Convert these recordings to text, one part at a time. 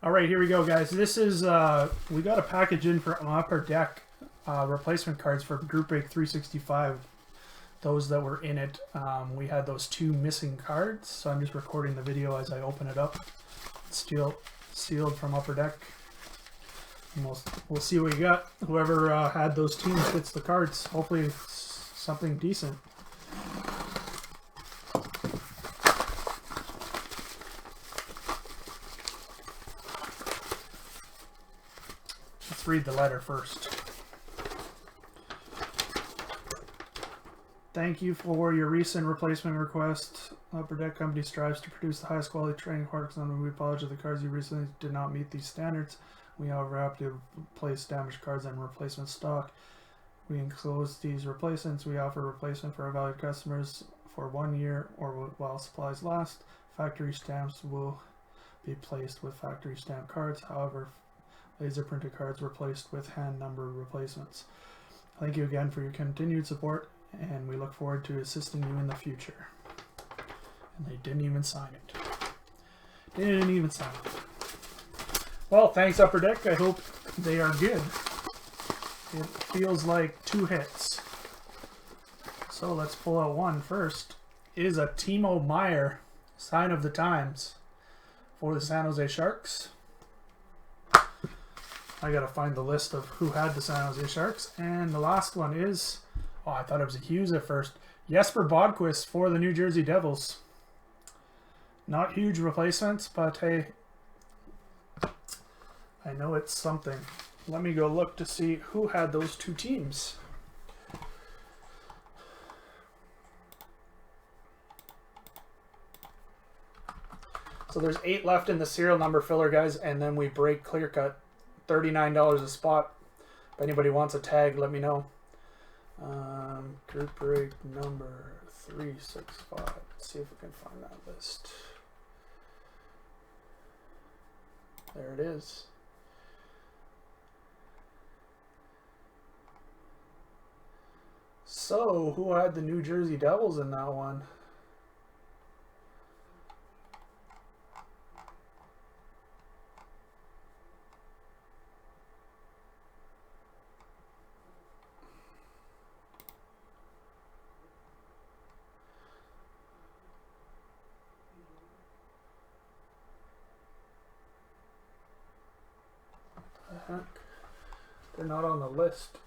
All right, here we go, guys. This is, we got a package in for Upperdeck replacement cards for Group Break 365. Those that were in it, we had those 2 missing cards, so I'm just recording the video as I open it up. It's sealed from Upperdeck. We'll see what we got. Whoever had those teams gets the cards. Hopefully something decent. Let's read the letter first. Thank you for your recent replacement request. Upperdeck Company strives to produce the highest quality trading cards, and we apologize if the cards you recently did not meet these standards. We are happy to replace damaged cards and replacement stock. We enclose these replacements. We offer replacement for our valued customers for 1 year or while supplies last. Factory stamps will be placed with factory stamp cards. However, laser printed cards replaced with hand number replacements. Thank you again for your continued support, and we look forward to assisting you in the future. And they didn't even sign it. Didn't even sign it. Well, thanks Upperdeck. I hope they are good. It feels like 2 hits. So let's pull out one first. It is a Timo Meier, sign of the times, for the San Jose Sharks. I gotta find the list of who had the San Jose Sharks. And the last one is, oh, I thought it was a Hughes at first. Jesper Bodquist for the New Jersey Devils. Not huge replacements, but hey, I know it's something. Let me go look to see who had those 2 teams. So there's 8 left in the serial number filler, guys, and then we break clear cut. $39 a spot. If anybody wants a tag, let me know. Group break number 365. Let's see if we can find that list. There it is. So, who had the New Jersey Devils in that one? What the heck? They're not on the list.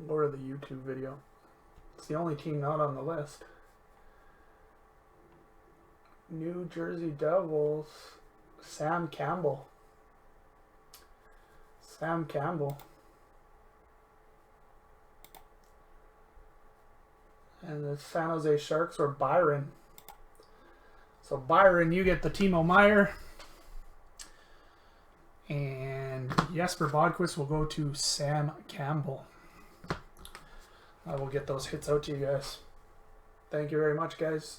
Go to the YouTube video. It's the only team not on the list. New Jersey Devils. Sam Campbell. Sam Campbell. And the San Jose Sharks were Byron. So Byron, you get the Timo Meier. And Jesper Bodquist will go to Sam Campbell. I will get those hits out to you guys. Thank you very much, guys.